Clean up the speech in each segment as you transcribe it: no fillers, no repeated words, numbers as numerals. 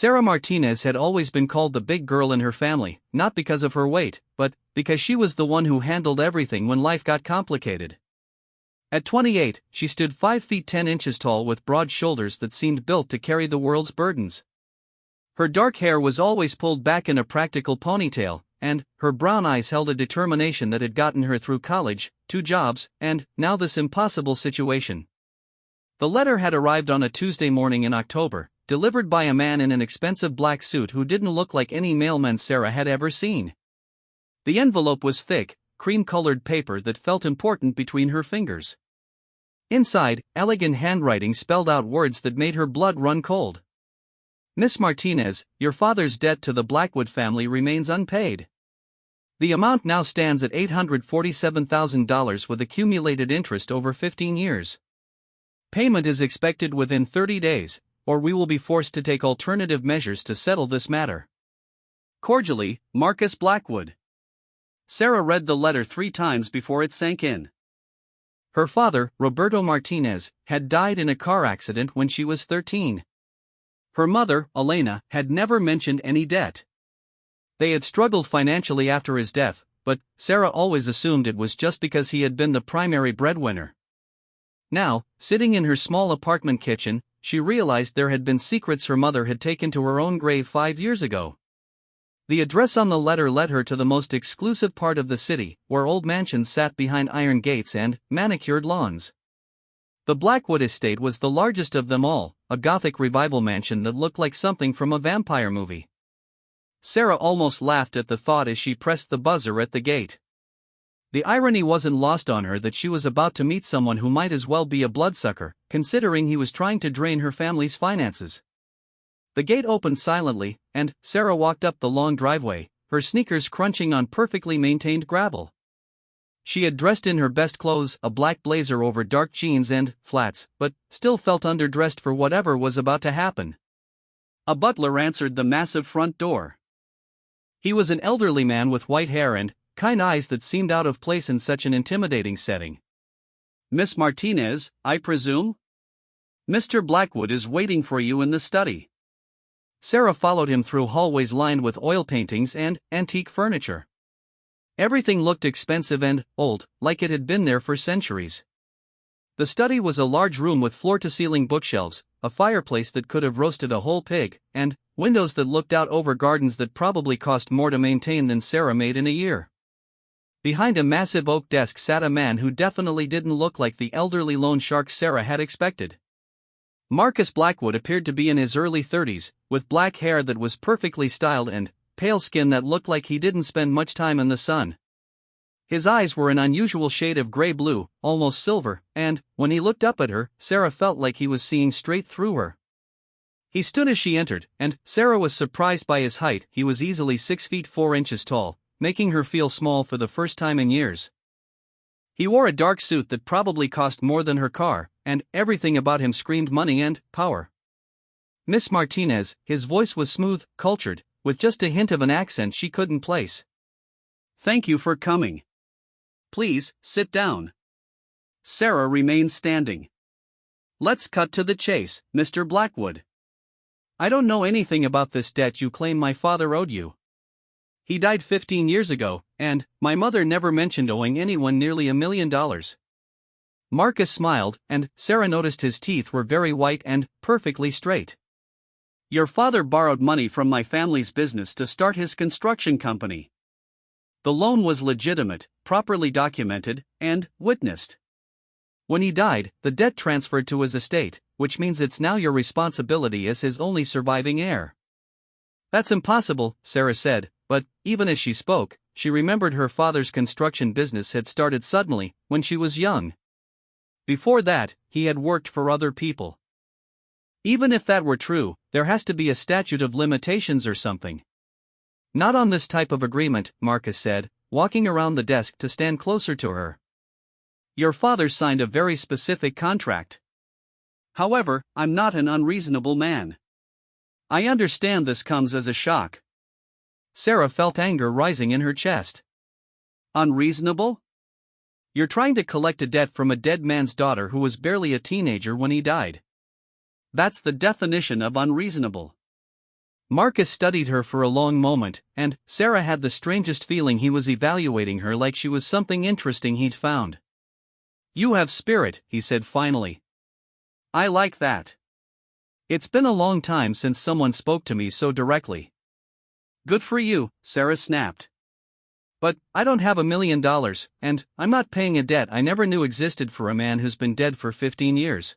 Sarah Martinez had always been called the big girl in her family, not because of her weight, but because she was the one who handled everything when life got complicated. At 28, she stood 5 feet 10 inches tall with broad shoulders that seemed built to carry the world's burdens. Her dark hair was always pulled back in a practical ponytail, and her brown eyes held a determination that had gotten her through college, 2 jobs, and now this impossible situation. The letter had arrived on a Tuesday morning in October, delivered by a man in an expensive black suit who didn't look like any mailman Sarah had ever seen. The envelope was thick, cream-colored paper that felt important between her fingers. Inside, elegant handwriting spelled out words that made her blood run cold. Miss Martinez, your father's debt to the Blackwood family remains unpaid. The amount now stands at $847,000 with accumulated interest over 15 years. Payment is expected within 30 days, or we will be forced to take alternative measures to settle this matter. Cordially, Marcus Blackwood. Sarah read the letter 3 times before it sank in. Her father, Roberto Martinez, had died in a car accident when she was 13. Her mother, Elena, had never mentioned any debt. They had struggled financially after his death, but Sarah always assumed it was just because he had been the primary breadwinner. Now, sitting in her small apartment kitchen, she realized there had been secrets her mother had taken to her own grave 5 years ago. The address on the letter led her to the most exclusive part of the city, where old mansions sat behind iron gates and manicured lawns. The Blackwood estate was the largest of them all, a Gothic revival mansion that looked like something from a vampire movie. Sarah almost laughed at the thought as she pressed the buzzer at the gate. The irony wasn't lost on her that she was about to meet someone who might as well be a bloodsucker, considering he was trying to drain her family's finances. The gate opened silently, and Sarah walked up the long driveway, her sneakers crunching on perfectly maintained gravel. She had dressed in her best clothes, a black blazer over dark jeans and flats, but still felt underdressed for whatever was about to happen. A butler answered the massive front door. He was an elderly man with white hair and kind eyes that seemed out of place in such an intimidating setting. Miss Martinez, I presume? Mr. Blackwood is waiting for you in the study. Sarah followed him through hallways lined with oil paintings and antique furniture. Everything looked expensive and old, like it had been there for centuries. The study was a large room with floor-to-ceiling bookshelves, a fireplace that could have roasted a whole pig, and windows that looked out over gardens that probably cost more to maintain than Sarah made in a year. Behind a massive oak desk sat a man who definitely didn't look like the elderly loan shark Sarah had expected. Marcus Blackwood appeared to be in his early 30s, with black hair that was perfectly styled and pale skin that looked like he didn't spend much time in the sun. His eyes were an unusual shade of gray-blue, almost silver, and, when he looked up at her, Sarah felt like he was seeing straight through her. He stood as she entered, and Sarah was surprised by his height. He was easily 6 feet 4 inches tall, making her feel small for the first time in years. He wore a dark suit that probably cost more than her car, and everything about him screamed money and power. Miss Martinez, his voice was smooth, cultured, with just a hint of an accent she couldn't place. Thank you for coming. Please, sit down. Sarah remained standing. Let's cut to the chase, Mr. Blackwood. I don't know anything about this debt you claim my father owed you. He died 15 years ago, and my mother never mentioned owing anyone nearly $1 million. Marcus smiled, and Sarah noticed his teeth were very white and perfectly straight. Your father borrowed money from my family's business to start his construction company. The loan was legitimate, properly documented, and witnessed. When he died, the debt transferred to his estate, which means it's now your responsibility as his only surviving heir. That's impossible, Sarah said, but even as she spoke, she remembered her father's construction business had started suddenly, when she was young. Before that, he had worked for other people. Even if that were true, there has to be a statute of limitations or something. Not on this type of agreement, Marcus said, walking around the desk to stand closer to her. Your father signed a very specific contract. However, I'm not an unreasonable man. I understand this comes as a shock. Sarah felt anger rising in her chest. Unreasonable? You're trying to collect a debt from a dead man's daughter who was barely a teenager when he died. That's the definition of unreasonable. Marcus studied her for a long moment, and Sarah had the strangest feeling he was evaluating her like she was something interesting he'd found. "You have spirit," he said finally. "I like that. It's been a long time since someone spoke to me so directly." "Good for you," Sarah snapped. "But I don't have $1 million, and I'm not paying a debt I never knew existed for a man who's been dead for 15 years.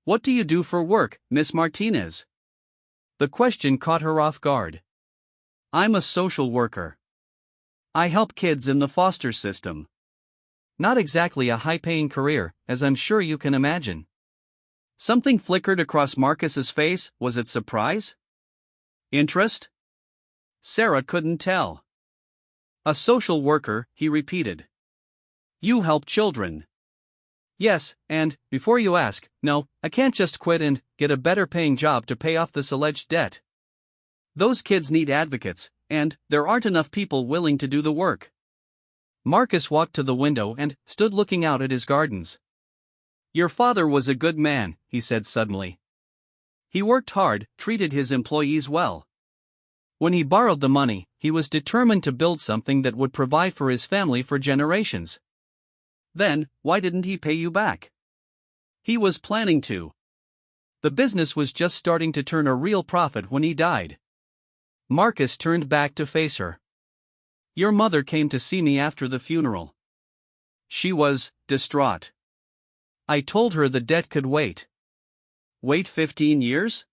What do you do for work, Miss Martinez?" The question caught her off guard. "I'm a social worker. I help kids in the foster system." Not exactly a high-paying career, as I'm sure you can imagine. Something flickered across Marcus's face. Was it surprise? Interest? Sarah couldn't tell. "A social worker," he repeated. "You help children." "Yes, and, before you ask, no, I can't just quit and get a better paying job to pay off this alleged debt. Those kids need advocates, and there aren't enough people willing to do the work." Marcus walked to the window and stood looking out at his gardens. "Your father was a good man," he said suddenly. "He worked hard, treated his employees well. When he borrowed the money, he was determined to build something that would provide for his family for generations. Then, why didn't he pay you back?" "He was planning to. The business was just starting to turn a real profit when he died." Marcus turned back to face her. "Your mother came to see me after the funeral. She was distraught. I told her the debt could wait." "Wait 15 years?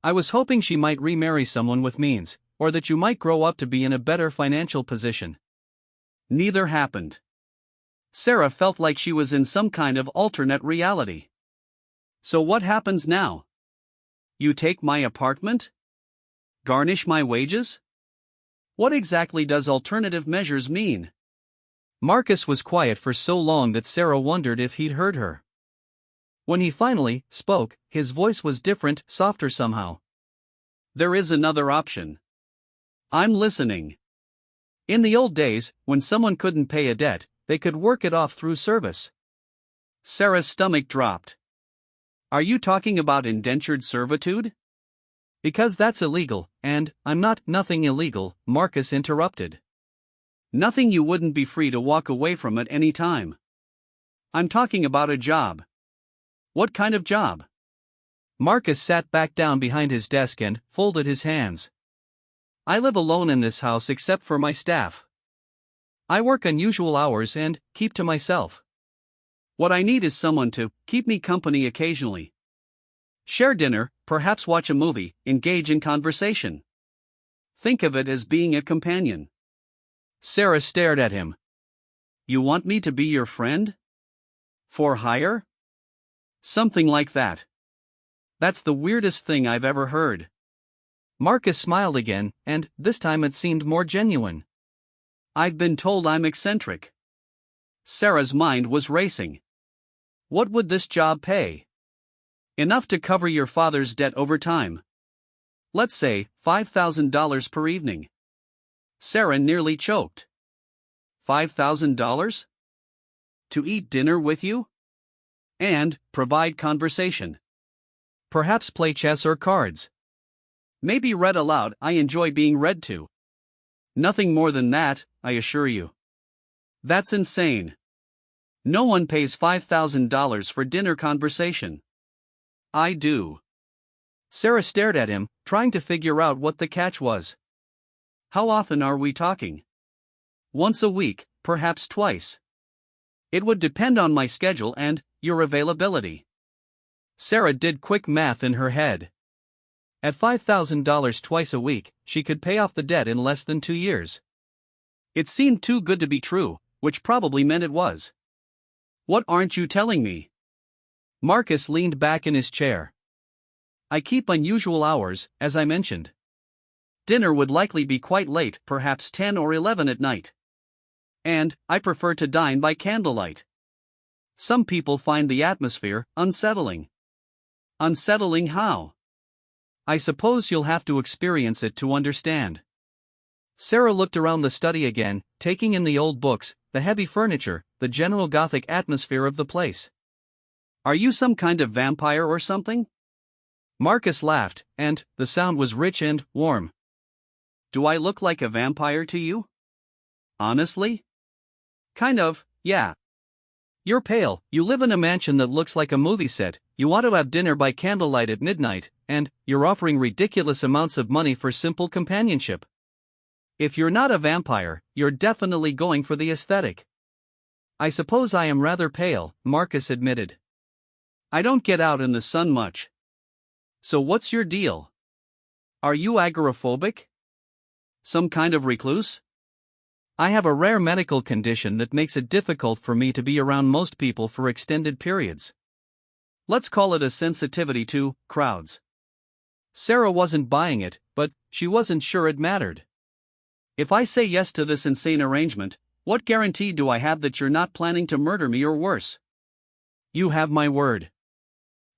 I was hoping she might remarry someone with means, or that you might grow up to be in a better financial position." Neither happened. Sarah felt like she was in some kind of alternate reality. "So what happens now? You take my apartment? Garnish my wages? What exactly does alternative measures mean?" Marcus was quiet for so long that Sarah wondered if he'd heard her. When he finally spoke, his voice was different, softer somehow. "There is another option. I'm listening. In the old days, when someone couldn't pay a debt, they could work it off through service." Sarah's stomach dropped. "Are you talking about indentured servitude?" "Because that's illegal, and I'm not nothing illegal," Marcus interrupted. "Nothing you wouldn't be free to walk away from at any time. I'm talking about a job." "What kind of job?" Marcus sat back down behind his desk and folded his hands. "I live alone in this house except for my staff. I work unusual hours and keep to myself. What I need is someone to keep me company occasionally. Share dinner, perhaps watch a movie, engage in conversation. Think of it as being a companion." Sarah stared at him. "You want me to be your friend? For hire?" "Something like that. That's the weirdest thing I've ever heard." Marcus smiled again, and this time it seemed more genuine. "I've been told I'm eccentric." Sarah's mind was racing. "What would this job pay?" "Enough to cover your father's debt over time. Let's say $5,000 per evening." Sarah nearly choked. $5,000? To eat dinner with you? And provide conversation. Perhaps play chess or cards. Maybe read aloud. I enjoy being read to. Nothing more than that, I assure you. That's insane. No one pays $5,000 for dinner conversation. I do." Sarah stared at him, trying to figure out what the catch was. "How often are we talking?" "Once a week, perhaps twice. It would depend on my schedule and your availability." Sarah did quick math in her head. At $5,000 twice a week, she could pay off the debt in less than 2 years. It seemed too good to be true, which probably meant it was. "What aren't you telling me?" Marcus leaned back in his chair. "I keep unusual hours, as I mentioned. Dinner would likely be quite late, perhaps 10 or 11 at night. And I prefer to dine by candlelight. Some people find the atmosphere unsettling." "Unsettling how?" "I suppose you'll have to experience it to understand." Sarah looked around the study again, taking in the old books, the heavy furniture, the general gothic atmosphere of the place. "Are you some kind of vampire or something?" Marcus laughed, and the sound was rich and warm. Do I look like a vampire to you? Honestly? Kind of, yeah. You're pale, you live in a mansion that looks like a movie set, you want to have dinner by candlelight at midnight, and you're offering ridiculous amounts of money for simple companionship. If you're not a vampire, you're definitely going for the aesthetic. I suppose I am rather pale, Marcus admitted. I don't get out in the sun much. So what's your deal? Are you agoraphobic? Some kind of recluse? I have a rare medical condition that makes it difficult for me to be around most people for extended periods. Let's call it a sensitivity to crowds. Sarah wasn't buying it, but she wasn't sure it mattered. If I say yes to this insane arrangement, what guarantee do I have that you're not planning to murder me or worse? You have my word.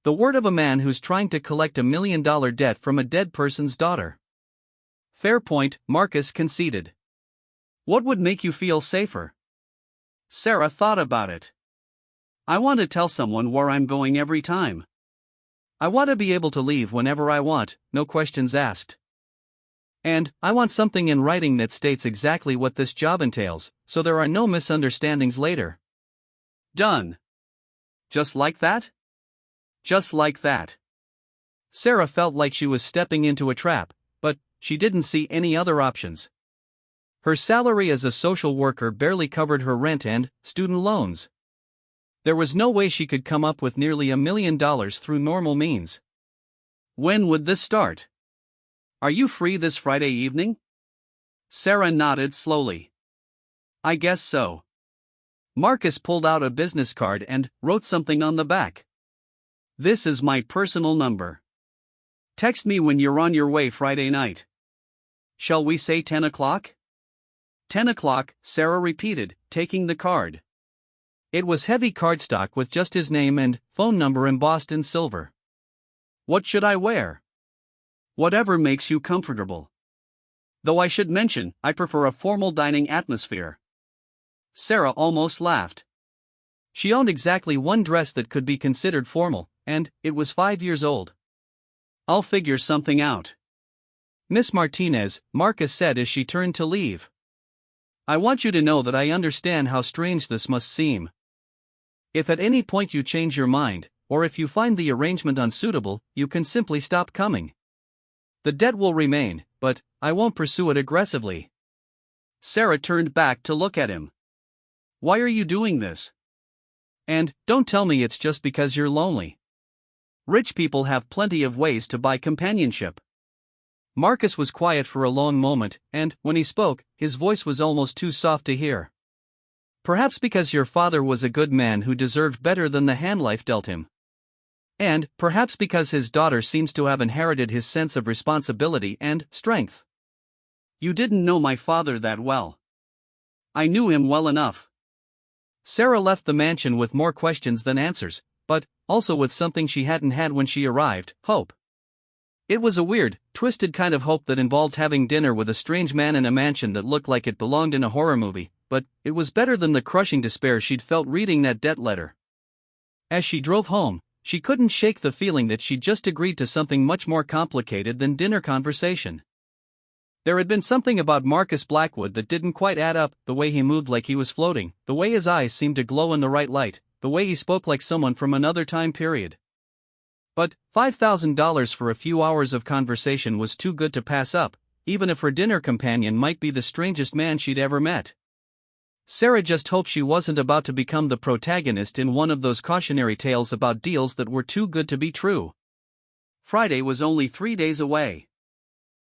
The word of a man who's trying to collect $1 million debt from a dead person's daughter. Fair point, Marcus conceded. What would make you feel safer? Sarah thought about it. I want to tell someone where I'm going every time. I want to be able to leave whenever I want, no questions asked. And I want something in writing that states exactly what this job entails, so there are no misunderstandings later. Done. Just like that? Just like that. Sarah felt like she was stepping into a trap, but she didn't see any other options. Her salary as a social worker barely covered her rent and student loans. There was no way she could come up with nearly $1 million through normal means. When would this start? Are you free this Friday evening? Sarah nodded slowly. I guess so. Marcus pulled out a business card and wrote something on the back. This is my personal number. Text me when you're on your way Friday night. Shall we say 10 o'clock? 10 o'clock, Sarah repeated, taking the card. It was heavy cardstock with just his name and phone number embossed in silver. What should I wear? Whatever makes you comfortable. Though I should mention, I prefer a formal dining atmosphere. Sarah almost laughed. She owned exactly one dress that could be considered formal, and it was 5 years old. I'll figure something out. Miss Martinez, Marcus said as she turned to leave. I want you to know that I understand how strange this must seem. If at any point you change your mind, or if you find the arrangement unsuitable, you can simply stop coming. The debt will remain, but I won't pursue it aggressively. Sarah turned back to look at him. Why are you doing this? And don't tell me it's just because you're lonely. Rich people have plenty of ways to buy companionship. Marcus was quiet for a long moment, and, when he spoke, his voice was almost too soft to hear. Perhaps because your father was a good man who deserved better than the hand life dealt him. And, perhaps because his daughter seems to have inherited his sense of responsibility and strength. You didn't know my father that well. I knew him well enough. Sarah left the mansion with more questions than answers, but also with something she hadn't had when she arrived, hope. It was a weird, twisted kind of hope that involved having dinner with a strange man in a mansion that looked like it belonged in a horror movie, but it was better than the crushing despair she'd felt reading that debt letter. As she drove home, she couldn't shake the feeling that she'd just agreed to something much more complicated than dinner conversation. There had been something about Marcus Blackwood that didn't quite add up, the way he moved like he was floating, the way his eyes seemed to glow in the right light, the way he spoke like someone from another time period. But $5,000 for a few hours of conversation was too good to pass up, even if her dinner companion might be the strangest man she'd ever met. Sarah just hoped she wasn't about to become the protagonist in one of those cautionary tales about deals that were too good to be true. Friday was only 3 days away.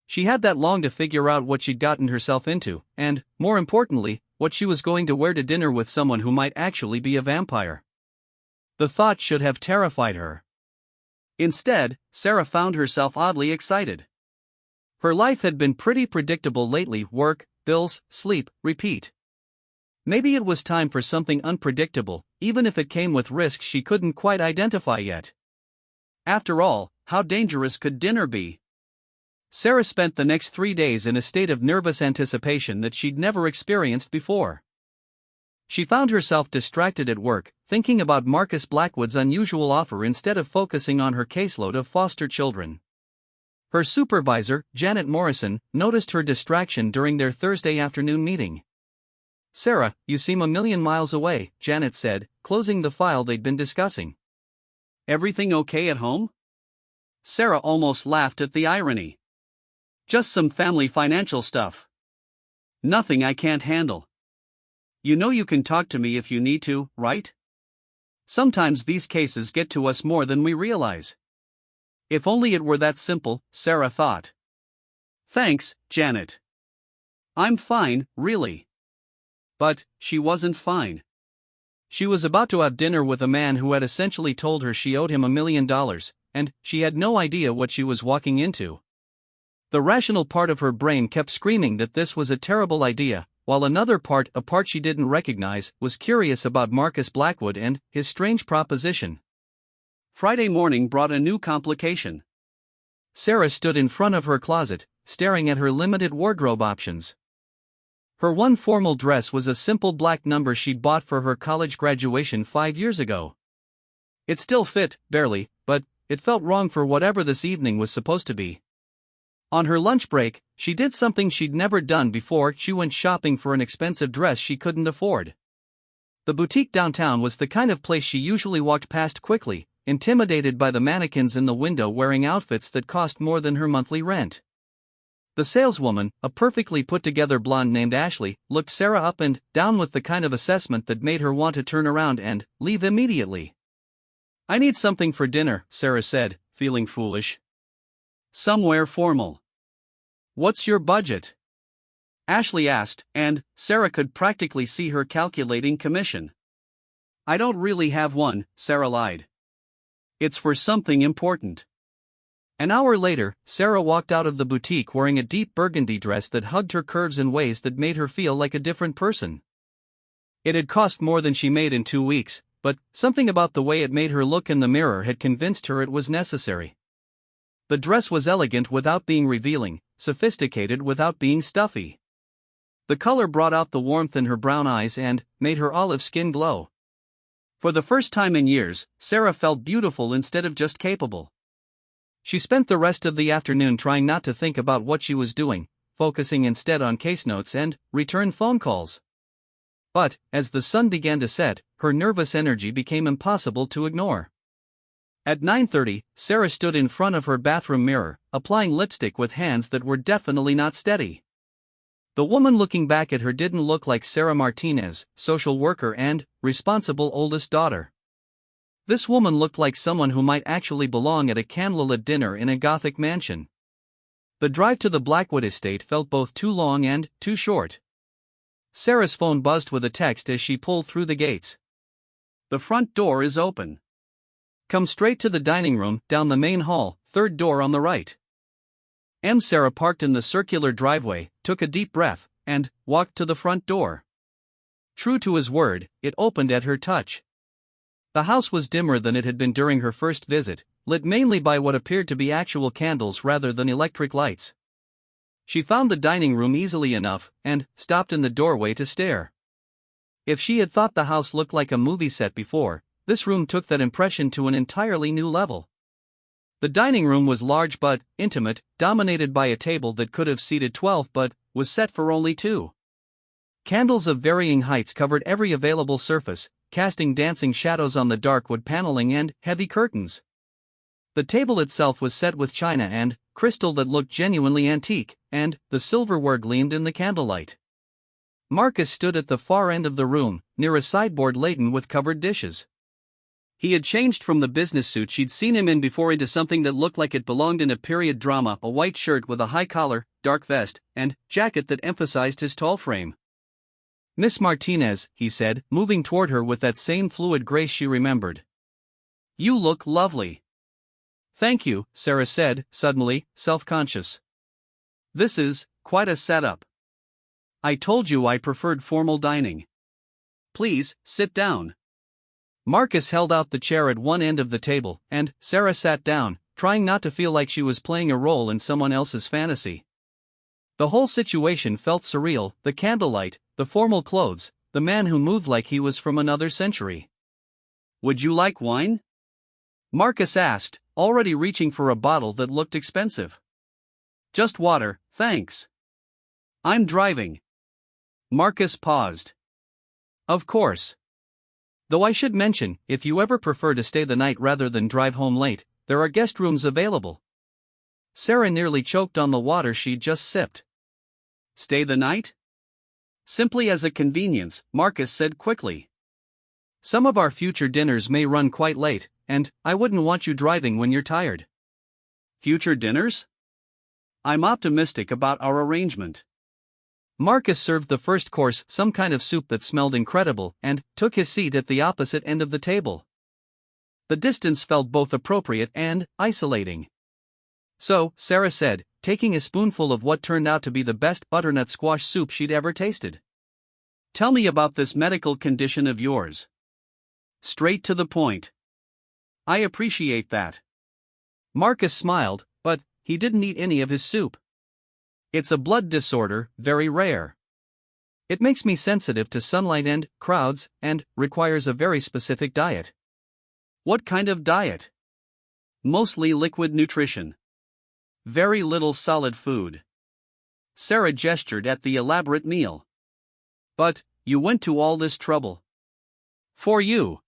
She had that long to figure out what she'd gotten herself into, and, more importantly, what she was going to wear to dinner with someone who might actually be a vampire. The thought should have terrified her. Instead, Sarah found herself oddly excited. Her life had been pretty predictable lately: work, bills, sleep, repeat. Maybe it was time for something unpredictable, even if it came with risks she couldn't quite identify yet. After all, how dangerous could dinner be? Sarah spent the next 3 days in a state of nervous anticipation that she'd never experienced before. She found herself distracted at work, thinking about Marcus Blackwood's unusual offer instead of focusing on her caseload of foster children. Her supervisor, Janet Morrison, noticed her distraction during their Thursday afternoon meeting. "Sarah, you seem a million miles away," Janet said, closing the file they'd been discussing. "Everything okay at home?" Sarah almost laughed at the irony. "Just some family financial stuff. Nothing I can't handle. You know you can talk to me if you need to, right? Sometimes these cases get to us more than we realize." If only it were that simple, Sarah thought. "Thanks, Janet. I'm fine, really." But she wasn't fine. She was about to have dinner with a man who had essentially told her she owed him $1 million, and she had no idea what she was walking into. The rational part of her brain kept screaming that this was a terrible idea, while another part, a part she didn't recognize, was curious about Marcus Blackwood and his strange proposition. Friday morning brought a new complication. Sarah stood in front of her closet, staring at her limited wardrobe options. Her one formal dress was a simple black number she'd bought for her college graduation 5 years ago. It still fit, barely, but it felt wrong for whatever this evening was supposed to be. On her lunch break, she did something she'd never done before. She went shopping for an expensive dress she couldn't afford. The boutique downtown was the kind of place she usually walked past quickly, intimidated by the mannequins in the window wearing outfits that cost more than her monthly rent. The saleswoman, a perfectly put-together blonde named Ashley, looked Sarah up and down with the kind of assessment that made her want to turn around and leave immediately. "I need something for dinner," Sarah said, feeling foolish. "Somewhere formal." "What's your budget?" Ashley asked, and Sarah could practically see her calculating commission. "I don't really have one," Sarah lied. "It's for something important." An hour later, Sarah walked out of the boutique wearing a deep burgundy dress that hugged her curves in ways that made her feel like a different person. It had cost more than she made in 2 weeks, but something about the way it made her look in the mirror had convinced her it was necessary. The dress was elegant without being revealing, sophisticated without being stuffy. The color brought out the warmth in her brown eyes and made her olive skin glow. For the first time in years, Sarah felt beautiful instead of just capable. She spent the rest of the afternoon trying not to think about what she was doing, focusing instead on case notes and return phone calls. But, as the sun began to set, her nervous energy became impossible to ignore. At 9:30, Sarah stood in front of her bathroom mirror, applying lipstick with hands that were definitely not steady. The woman looking back at her didn't look like Sarah Martinez, social worker and responsible oldest daughter. This woman looked like someone who might actually belong at a candlelit dinner in a Gothic mansion. The drive to the Blackwood estate felt both too long and too short. Sarah's phone buzzed with a text as she pulled through the gates. "The front door is open. Come straight to the dining room, down the main hall, third door on the right." Sarah parked in the circular driveway, took a deep breath, and walked to the front door. True to his word, it opened at her touch. The house was dimmer than it had been during her first visit, lit mainly by what appeared to be actual candles rather than electric lights. She found the dining room easily enough, and stopped in the doorway to stare. If she had thought the house looked like a movie set before, this room took that impression to an entirely new level. The dining room was large but intimate, dominated by a table that could have seated 12 but was set for only 2. Candles of varying heights covered every available surface, casting dancing shadows on the dark wood paneling and heavy curtains. The table itself was set with china and crystal that looked genuinely antique, and the silverware gleamed in the candlelight. Marcus stood at the far end of the room, near a sideboard laden with covered dishes. He had changed from the business suit she'd seen him in before into something that looked like it belonged in a period drama, a white shirt with a high collar, dark vest, and jacket that emphasized his tall frame. "Miss Martinez," he said, moving toward her with that same fluid grace she remembered. "You look lovely." "Thank you," Sarah said, suddenly self-conscious. "This is quite a setup. I told you I preferred formal dining. Please, sit down." Marcus held out the chair at one end of the table, and Sarah sat down, trying not to feel like she was playing a role in someone else's fantasy. The whole situation felt surreal, the candlelight, the formal clothes, the man who moved like he was from another century. Would you like wine? Marcus asked, already reaching for a bottle that looked expensive. Just water, thanks. I'm driving. Marcus paused. Of course. Though I should mention, if you ever prefer to stay the night rather than drive home late, there are guest rooms available. Sarah nearly choked on the water she'd just sipped. Stay the night? Simply as a convenience, Marcus said quickly. Some of our future dinners may run quite late, and I wouldn't want you driving when you're tired. Future dinners? I'm optimistic about our arrangement. Marcus served the first course, some kind of soup that smelled incredible, and took his seat at the opposite end of the table. The distance felt both appropriate and isolating. So, Sarah said, taking a spoonful of what turned out to be the best butternut squash soup she'd ever tasted. Tell me about this medical condition of yours. Straight to the point. I appreciate that. Marcus smiled, but he didn't eat any of his soup. It's a blood disorder, very rare. It makes me sensitive to sunlight and crowds, and requires a very specific diet. What kind of diet? Mostly liquid nutrition. Very little solid food. Sarah gestured at the elaborate meal. But, you went to all this trouble. For you.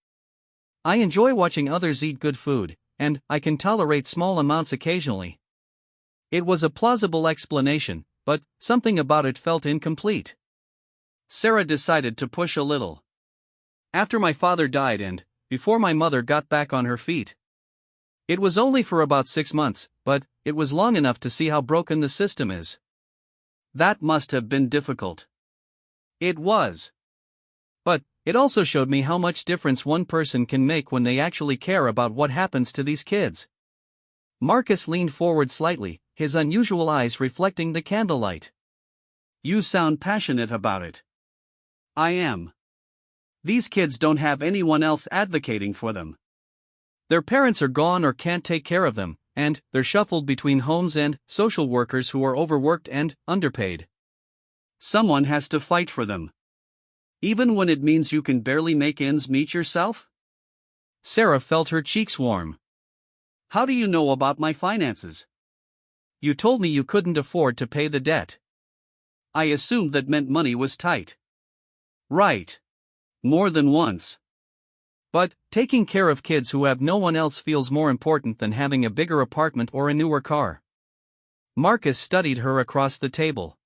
I enjoy watching others eat good food, and I can tolerate small amounts occasionally. It was a plausible explanation, but something about it felt incomplete. Sarah decided to push a little. After my father died and before my mother got back on her feet. It was only for about 6 months, but it was long enough to see how broken the system is. That must have been difficult. It was. But it also showed me how much difference one person can make when they actually care about what happens to these kids. Marcus leaned forward slightly, his unusual eyes reflecting the candlelight. You sound passionate about it. I am. These kids don't have anyone else advocating for them. Their parents are gone or can't take care of them, and they're shuffled between homes and social workers who are overworked and underpaid. Someone has to fight for them. Even when it means you can barely make ends meet yourself? Sarah felt her cheeks warm. How do you know about my finances? You told me you couldn't afford to pay the debt. I assumed that meant money was tight. Right. More than once. But taking care of kids who have no one else feels more important than having a bigger apartment or a newer car. Marcus studied her across the table.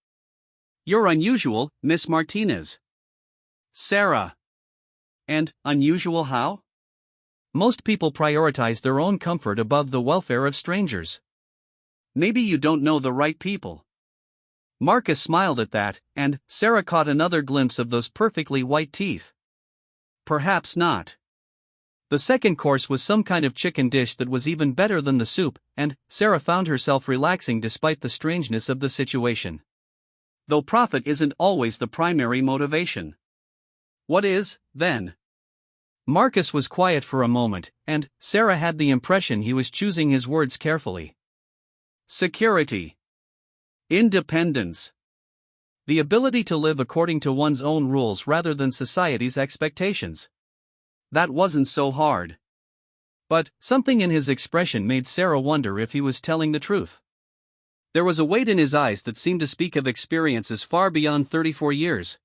You're unusual, Miss Martinez. Sarah. And unusual how? Most people prioritize their own comfort above the welfare of strangers. Maybe you don't know the right people. Marcus smiled at that, and Sarah caught another glimpse of those perfectly white teeth. Perhaps not. The second course was some kind of chicken dish that was even better than the soup, and Sarah found herself relaxing despite the strangeness of the situation. Though profit isn't always the primary motivation. What is, then? Marcus was quiet for a moment, and Sarah had the impression he was choosing his words carefully. Security. Independence. The ability to live according to one's own rules rather than society's expectations. That wasn't so hard. But something in his expression made Sarah wonder if he was telling the truth. There was a weight in his eyes that seemed to speak of experiences far beyond 34 years.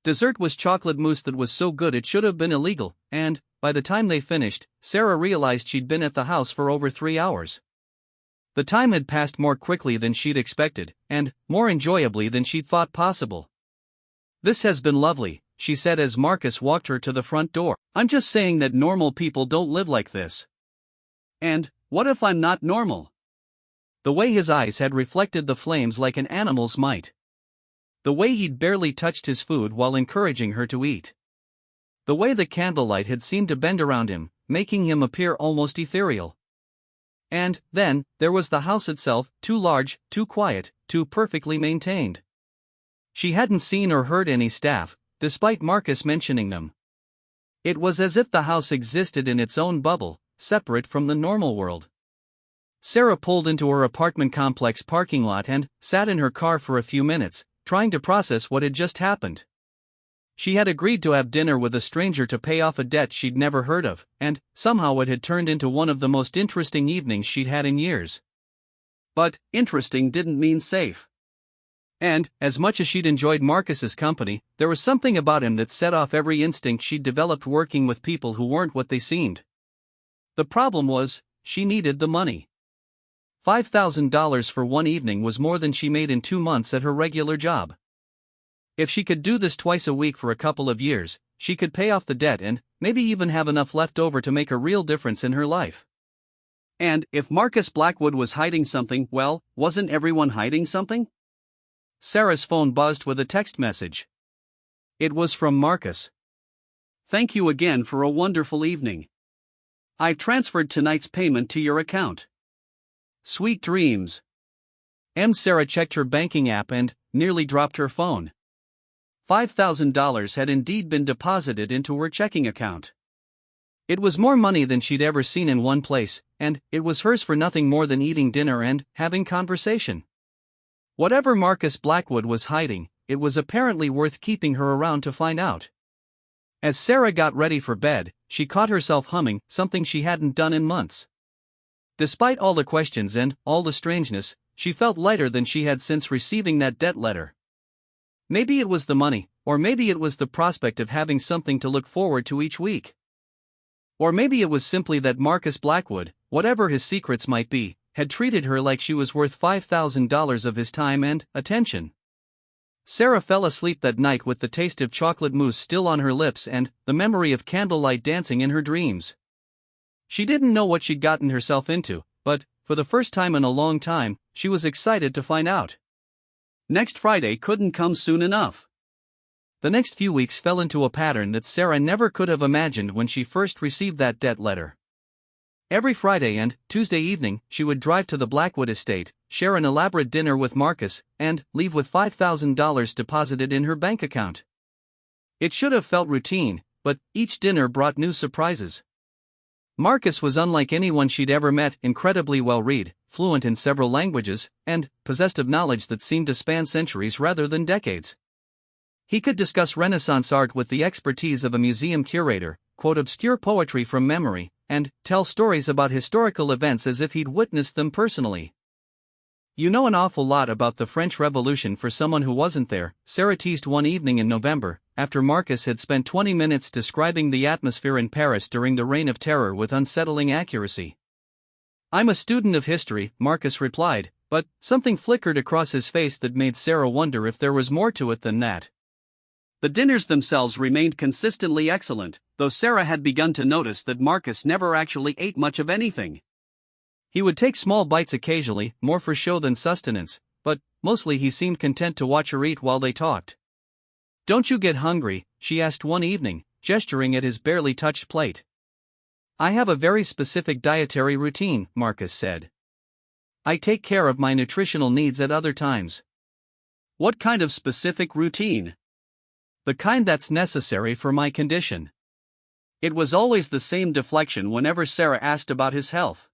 Dessert was chocolate mousse that was so good it should have been illegal, and, by the time they finished, Sarah realized she'd been at the house for over 3 hours. The time had passed more quickly than she'd expected, and more enjoyably than she'd thought possible. This has been lovely, she said as Marcus walked her to the front door. I'm just saying that normal people don't live like this. And, what if I'm not normal? The way his eyes had reflected the flames like an animal's might. The way he'd barely touched his food while encouraging her to eat. The way the candlelight had seemed to bend around him, making him appear almost ethereal. And, then, there was the house itself, too large, too quiet, too perfectly maintained. She hadn't seen or heard any staff, despite Marcus mentioning them. It was as if the house existed in its own bubble, separate from the normal world. Sarah pulled into her apartment complex parking lot and sat in her car for a few minutes, trying to process what had just happened. She had agreed to have dinner with a stranger to pay off a debt she'd never heard of, and somehow it had turned into one of the most interesting evenings she'd had in years. But interesting didn't mean safe. And, as much as she'd enjoyed Marcus's company, there was something about him that set off every instinct she'd developed working with people who weren't what they seemed. The problem was, she needed the money. $5,000 for one evening was more than she made in 2 months at her regular job. If she could do this twice a week for a couple of years, she could pay off the debt and maybe even have enough left over to make a real difference in her life. And if Marcus Blackwood was hiding something, well, wasn't everyone hiding something? Sarah's phone buzzed with a text message. It was from Marcus. Thank you again for a wonderful evening. I've transferred tonight's payment to your account. Sweet dreams. Sarah checked her banking app and nearly dropped her phone. $5,000 had indeed been deposited into her checking account. It was more money than she'd ever seen in one place, and it was hers for nothing more than eating dinner and having conversation. Whatever Marcus Blackwood was hiding, it was apparently worth keeping her around to find out. As Sarah got ready for bed, she caught herself humming something she hadn't done in months. Despite all the questions and all the strangeness, she felt lighter than she had since receiving that debt letter. Maybe it was the money, or maybe it was the prospect of having something to look forward to each week. Or maybe it was simply that Marcus Blackwood, whatever his secrets might be, had treated her like she was worth $5,000 of his time and attention. Sarah fell asleep that night with the taste of chocolate mousse still on her lips and the memory of candlelight dancing in her dreams. She didn't know what she'd gotten herself into, but, for the first time in a long time, she was excited to find out. Next Friday couldn't come soon enough. The next few weeks fell into a pattern that Sarah never could have imagined when she first received that debt letter. Every Friday and Tuesday evening, she would drive to the Blackwood estate, share an elaborate dinner with Marcus, and leave with $5,000 deposited in her bank account. It should have felt routine, but each dinner brought new surprises. Marcus was unlike anyone she'd ever met, incredibly well-read, fluent in several languages, and possessed of knowledge that seemed to span centuries rather than decades. He could discuss Renaissance art with the expertise of a museum curator, quote obscure poetry from memory, and tell stories about historical events as if he'd witnessed them personally. "You know an awful lot about the French Revolution for someone who wasn't there," Sarah teased one evening in November, after Marcus had spent 20 minutes describing the atmosphere in Paris during the Reign of Terror with unsettling accuracy. "I'm a student of history," Marcus replied, but something flickered across his face that made Sarah wonder if there was more to it than that. The dinners themselves remained consistently excellent, though Sarah had begun to notice that Marcus never actually ate much of anything. He would take small bites occasionally, more for show than sustenance, but mostly he seemed content to watch her eat while they talked. "Don't you get hungry?" she asked one evening, gesturing at his barely touched plate. "I have a very specific dietary routine," Marcus said. "I take care of my nutritional needs at other times." "What kind of specific routine?" "The kind that's necessary for my condition." It was always the same deflection whenever Sarah asked about his health.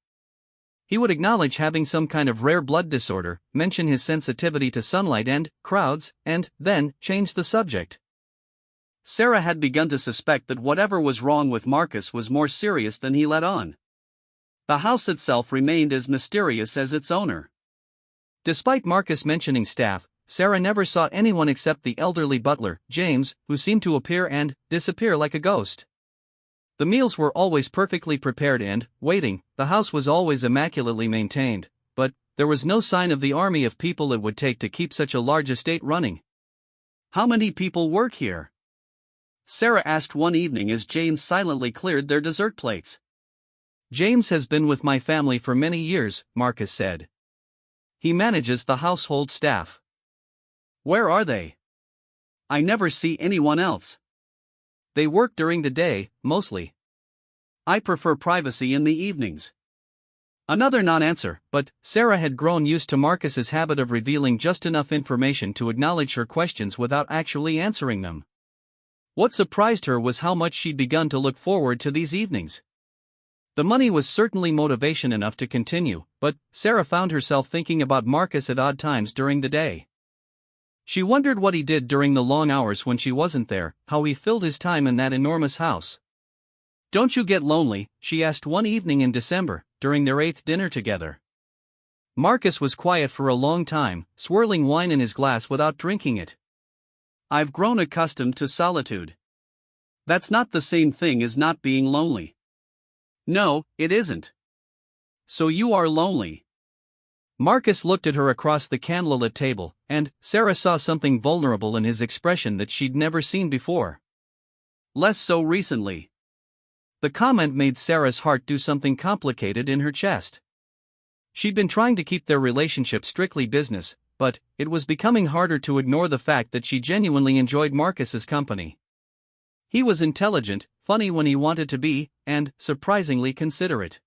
He would acknowledge having some kind of rare blood disorder, mention his sensitivity to sunlight and crowds, and then change the subject. Sarah had begun to suspect that whatever was wrong with Marcus was more serious than he let on. The house itself remained as mysterious as its owner. Despite Marcus mentioning staff, Sarah never saw anyone except the elderly butler, James, who seemed to appear and disappear like a ghost. The meals were always perfectly prepared and waiting, the house was always immaculately maintained, but there was no sign of the army of people it would take to keep such a large estate running. "How many people work here?" Sarah asked one evening as James silently cleared their dessert plates. "James has been with my family for many years," Marcus said. "He manages the household staff." "Where are they? I never see anyone else." "They work during the day, mostly. I prefer privacy in the evenings." Another non-answer, but Sarah had grown used to Marcus's habit of revealing just enough information to acknowledge her questions without actually answering them. What surprised her was how much she'd begun to look forward to these evenings. The money was certainly motivation enough to continue, but Sarah found herself thinking about Marcus at odd times during the day. She wondered what he did during the long hours when she wasn't there, how he filled his time in that enormous house. "Don't you get lonely?" she asked one evening in December, during their 8th dinner together. Marcus was quiet for a long time, swirling wine in his glass without drinking it. "I've grown accustomed to solitude. That's not the same thing as not being lonely." "No, it isn't." "So you are lonely?" Marcus looked at her across the candlelit table, and Sarah saw something vulnerable in his expression that she'd never seen before. "Less so recently." The comment made Sarah's heart do something complicated in her chest. She'd been trying to keep their relationship strictly business, but it was becoming harder to ignore the fact that she genuinely enjoyed Marcus's company. He was intelligent, funny when he wanted to be, and surprisingly considerate.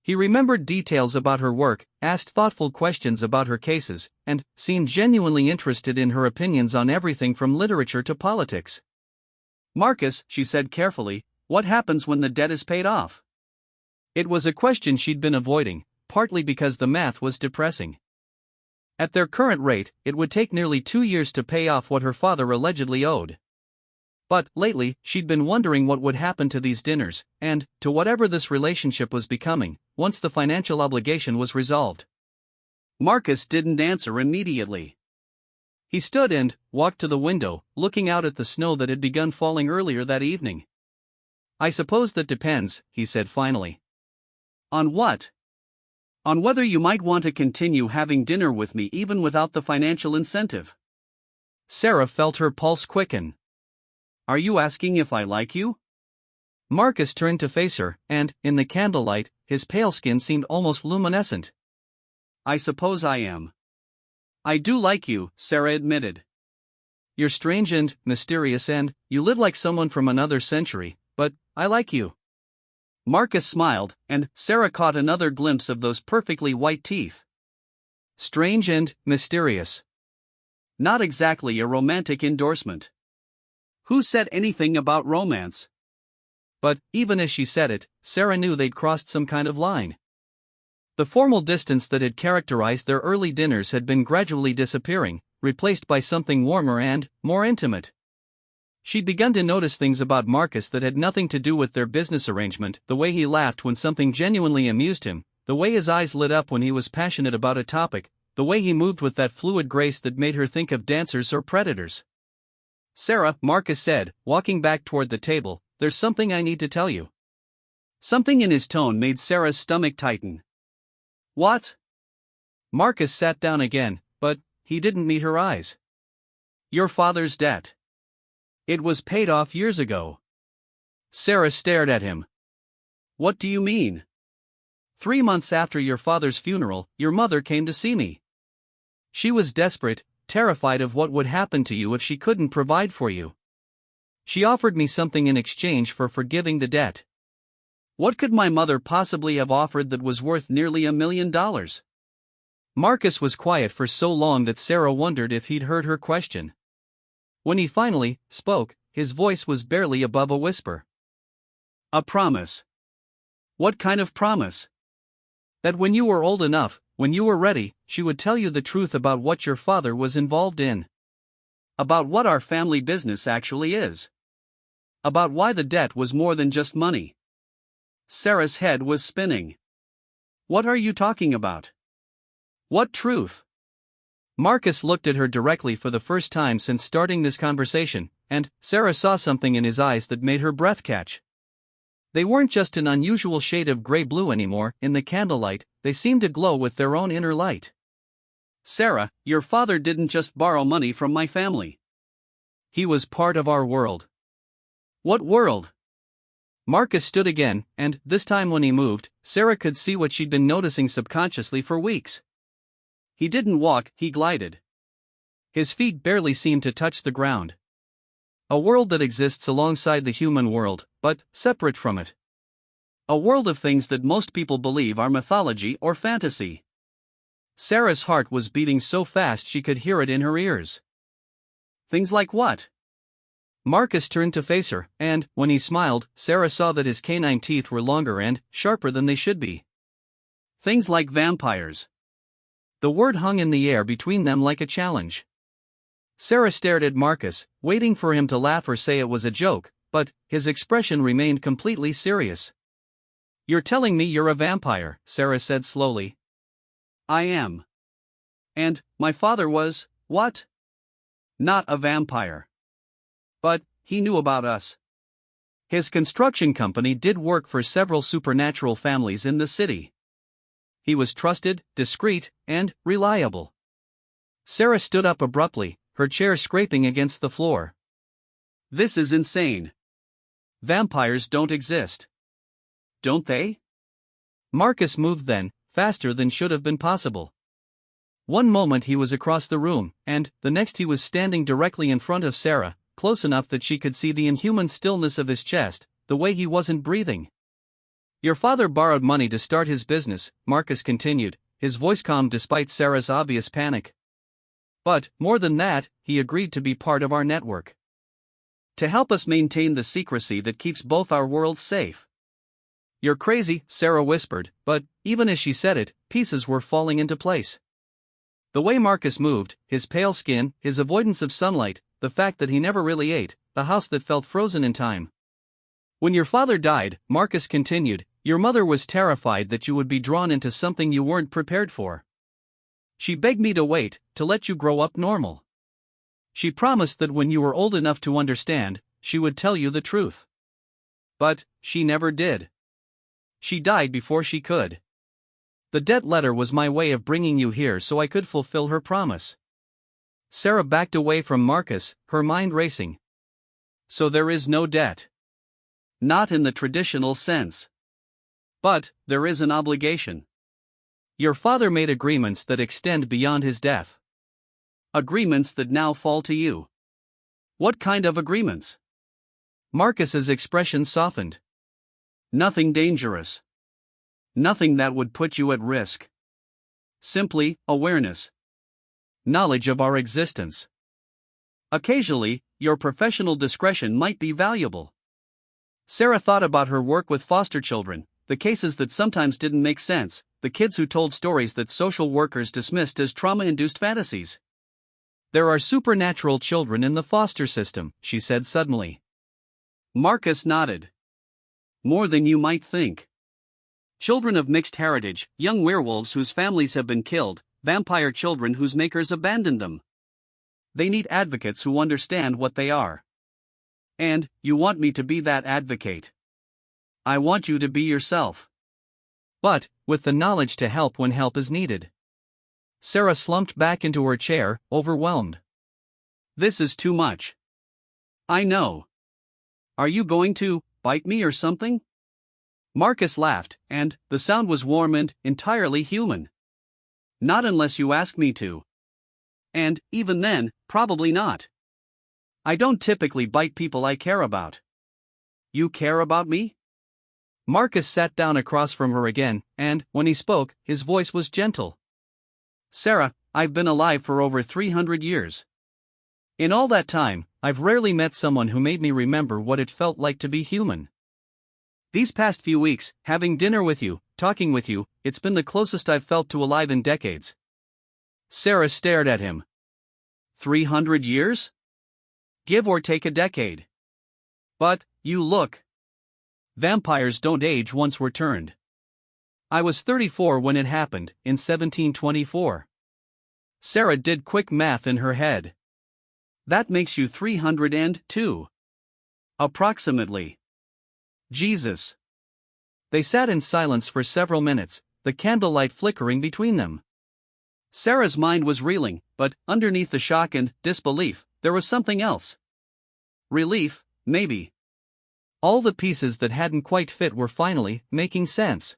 He remembered details about her work, asked thoughtful questions about her cases, and seemed genuinely interested in her opinions on everything from literature to politics. "Marcus," she said carefully, "what happens when the debt is paid off?" It was a question she'd been avoiding, partly because the math was depressing. At their current rate, it would take nearly 2 years to pay off what her father allegedly owed. But, lately, she'd been wondering what would happen to these dinners, and to whatever this relationship was becoming, once the financial obligation was resolved. Marcus didn't answer immediately. He stood and walked to the window, looking out at the snow that had begun falling earlier that evening. "I suppose that depends," he said finally. "On what?" "On whether you might want to continue having dinner with me even without the financial incentive." Sarah felt her pulse quicken. "Are you asking if I like you?" Marcus turned to face her, and, in the candlelight, his pale skin seemed almost luminescent. "I suppose I am." "I do like you," Sarah admitted. "You're strange and mysterious and you live like someone from another century, but I like you." Marcus smiled, and Sarah caught another glimpse of those perfectly white teeth. "Strange and mysterious." Not exactly a romantic endorsement. Who said anything about romance? But, even as she said it, Sarah knew they'd crossed some kind of line. The formal distance that had characterized their early dinners had been gradually disappearing, replaced by something warmer and more intimate. She'd begun to notice things about Marcus that had nothing to do with their business arrangement: the way he laughed when something genuinely amused him, the way his eyes lit up when he was passionate about a topic, the way he moved with that fluid grace that made her think of dancers or predators. "Sarah," Marcus said, walking back toward the table, "there's something I need to tell you." Something in his tone made Sarah's stomach tighten. "What?" Marcus sat down again, but he didn't meet her eyes. "Your father's debt. It was paid off years ago." Sarah stared at him. "What do you mean?" 3 months after your father's funeral, your mother came to see me. She was desperate, terrified of what would happen to you if she couldn't provide for you. She offered me something in exchange for forgiving the debt." "What could my mother possibly have offered that was worth nearly $1 million?" Marcus was quiet for so long that Sarah wondered if he'd heard her question. When he finally spoke, his voice was barely above a whisper. "A promise." "What kind of promise?" "That when you were old enough, when you were ready, she would tell you the truth about what your father was involved in. About what our family business actually is. About why the debt was more than just money." Sarah's head was spinning. "What are you talking about? What truth?" Marcus looked at her directly for the first time since starting this conversation, and Sarah saw something in his eyes that made her breath catch. They weren't just an unusual shade of gray-blue anymore. In the candlelight, they seemed to glow with their own inner light. "Sarah, your father didn't just borrow money from my family. He was part of our world." "What world?" Marcus stood again, and this time when he moved, Sarah could see what she'd been noticing subconsciously for weeks. He didn't walk, he glided. His feet barely seemed to touch the ground. A world that exists alongside the human world, but separate from it. A world of things that most people believe are mythology or fantasy. Sarah's heart was beating so fast she could hear it in her ears. "Things like what?" Marcus turned to face her, and, when he smiled, Sarah saw that his canine teeth were longer and sharper than they should be. "Things like vampires." The word hung in the air between them like a challenge. Sarah stared at Marcus, waiting for him to laugh or say it was a joke, but his expression remained completely serious. "You're telling me you're a vampire," Sarah said slowly. I am. And my father was, what? Not a vampire. But he knew about us. His construction company did work for several supernatural families in the city. He was trusted, discreet, and reliable. Sarah stood up abruptly, her chair scraping against the floor. This is insane. Vampires don't exist. Don't they? Marcus moved then, faster than should have been possible. One moment he was across the room, and the next he was standing directly in front of Sarah, close enough that she could see the inhuman stillness of his chest, the way he wasn't breathing. "Your father borrowed money to start his business," Marcus continued, his voice calm despite Sarah's obvious panic. "But, more than that, he agreed to be part of our network. To help us maintain the secrecy that keeps both our worlds safe." "You're crazy," Sarah whispered, but, even as she said it, pieces were falling into place. The way Marcus moved, his pale skin, his avoidance of sunlight, the fact that he never really ate, the house that felt frozen in time. "When your father died," Marcus continued, "your mother was terrified that you would be drawn into something you weren't prepared for. She begged me to wait, to let you grow up normal. She promised that when you were old enough to understand, she would tell you the truth. But she never did. She died before she could. The debt letter was my way of bringing you here so I could fulfill her promise." Sarah backed away from Marcus, her mind racing. "So there is no debt?" "Not in the traditional sense. But there is an obligation. Your father made agreements that extend beyond his death. Agreements that now fall to you. What kind of agreements?" Marcus's expression softened. "Nothing dangerous. Nothing that would put you at risk. Simply awareness. Knowledge of our existence. Occasionally, your professional discretion might be valuable." Sarah thought about her work with foster children, the cases that sometimes didn't make sense, the kids who told stories that social workers dismissed as trauma-induced fantasies. "There are supernatural children in the foster system," she said suddenly. Marcus nodded. "More than you might think. Children of mixed heritage, young werewolves whose families have been killed, vampire children whose makers abandoned them. They need advocates who understand what they are. And you want me to be that advocate. I want you to be yourself. But, with the knowledge to help when help is needed." Sarah slumped back into her chair, overwhelmed. "This is too much. I know. Are you going to bite me or something?" Marcus laughed, and the sound was warm and entirely human. "Not unless you ask me to. And, even then, probably not. I don't typically bite people I care about." "You care about me?" Marcus sat down across from her again, and, when he spoke, his voice was gentle. "Sarah, I've been alive for over 300 years. In all that time, I've rarely met someone who made me remember what it felt like to be human. These past few weeks, having dinner with you, talking with you, it's been the closest I've felt to alive in decades." Sarah stared at him. 300 years? Give or take a decade. But, you look. Vampires don't age once we're turned. I was 34 when it happened, in 1724. Sarah did quick math in her head. That makes you 302. Approximately. Jesus. They sat in silence for several minutes, the candlelight flickering between them. Sarah's mind was reeling, but, underneath the shock and disbelief, there was something else. Relief, maybe. All the pieces that hadn't quite fit were finally making sense.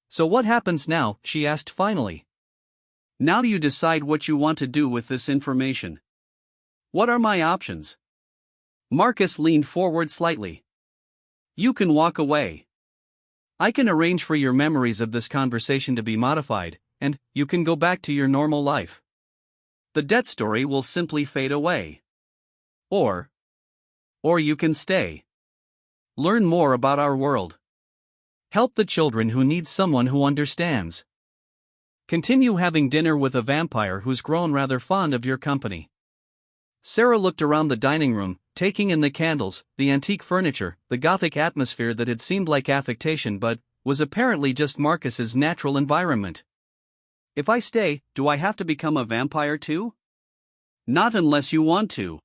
"So what happens now?" she asked finally. "Now you decide what you want to do with this information. What are my options?" Marcus leaned forward slightly. "You can walk away. I can arrange for your memories of this conversation to be modified, and you can go back to your normal life. The debt story will simply fade away. Or you can stay. Learn more about our world. Help the children who need someone who understands. Continue having dinner with a vampire who's grown rather fond of your company. Sarah looked around the dining room, taking in the candles, the antique furniture, the gothic atmosphere that had seemed like affectation but was apparently just Marcus's natural environment. If I stay, do I have to become a vampire too? Not unless you want to.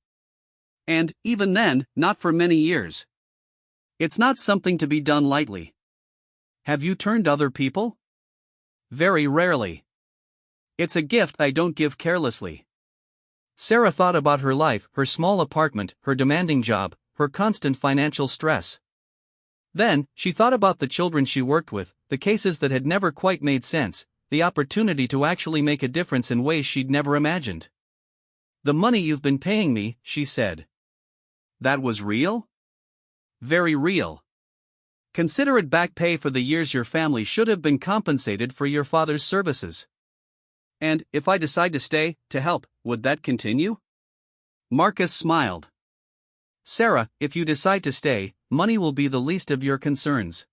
And, even then, not for many years. It's not something to be done lightly. Have you turned other people? Very rarely. It's a gift I don't give carelessly. Sarah thought about her life, her small apartment, her demanding job, her constant financial stress. Then, she thought about the children she worked with, the cases that had never quite made sense, the opportunity to actually make a difference in ways she'd never imagined. "The money you've been paying me," she said. That was real? Very real. Consider it back pay for the years your family should have been compensated for your father's services. And, if I decide to stay, to help, would that continue? Marcus smiled. Sarah, if you decide to stay, money will be the least of your concerns.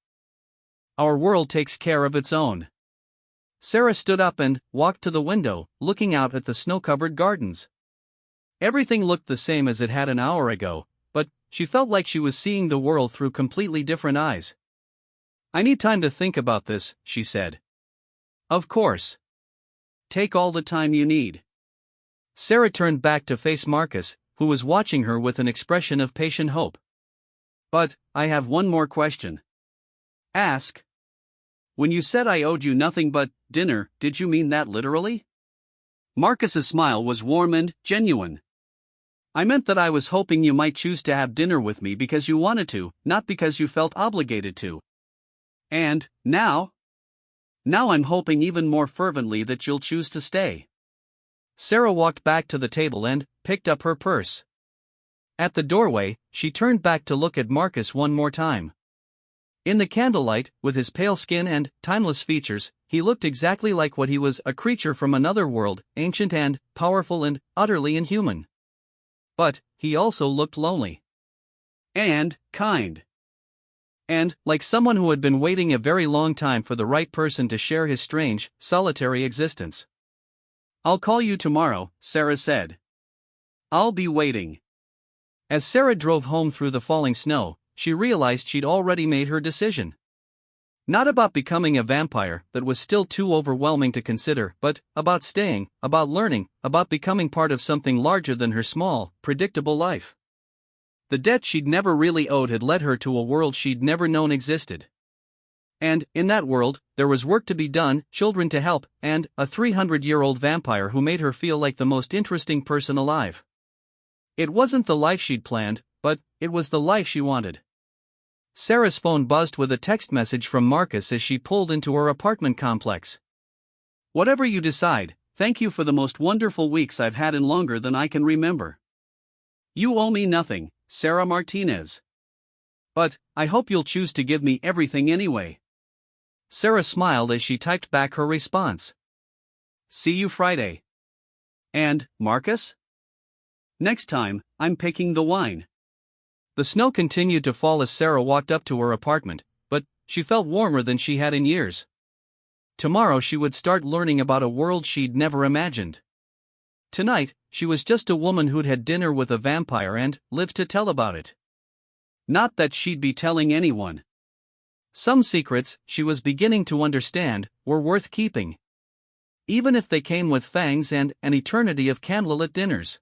Our world takes care of its own. Sarah stood up and walked to the window, looking out at the snow-covered gardens. Everything looked the same as it had an hour ago, but she felt like she was seeing the world through completely different eyes. "I need time to think about this," she said. "Of course. Take all the time you need." Sarah turned back to face Marcus, who was watching her with an expression of patient hope. "But, I have one more question." "Ask." "When you said I owed you nothing but dinner, did you mean that literally?" Marcus's smile was warm and genuine. "I meant that I was hoping you might choose to have dinner with me because you wanted to, not because you felt obligated to." "And, now?" "Now I'm hoping even more fervently that you'll choose to stay." Sarah walked back to the table and picked up her purse. At the doorway, she turned back to look at Marcus one more time. In the candlelight, with his pale skin and timeless features, he looked exactly like what he was, a creature from another world, ancient and powerful and utterly inhuman. But he also looked lonely. And kind. And like someone who had been waiting a very long time for the right person to share his strange, solitary existence. "I'll call you tomorrow," Sarah said. "I'll be waiting." As Sarah drove home through the falling snow, she realized she'd already made her decision. Not about becoming a vampire, that was still too overwhelming to consider, but about staying, about learning, about becoming part of something larger than her small, predictable life. The debt she'd never really owed had led her to a world she'd never known existed. And, in that world, there was work to be done, children to help, and a 300-year-old vampire who made her feel like the most interesting person alive. It wasn't the life she'd planned, but it was the life she wanted. Sarah's phone buzzed with a text message from Marcus as she pulled into her apartment complex. "Whatever you decide, thank you for the most wonderful weeks I've had in longer than I can remember. You owe me nothing, Sarah Martinez. But, I hope you'll choose to give me everything anyway." Sarah smiled as she typed back her response. "See you Friday." "And, Marcus?" "Next time, I'm picking the wine." The snow continued to fall as Sarah walked up to her apartment, but she felt warmer than she had in years. Tomorrow she would start learning about a world she'd never imagined. Tonight, she was just a woman who'd had dinner with a vampire and lived to tell about it. Not that she'd be telling anyone. Some secrets, she was beginning to understand, were worth keeping. Even if they came with fangs and an eternity of candlelit dinners.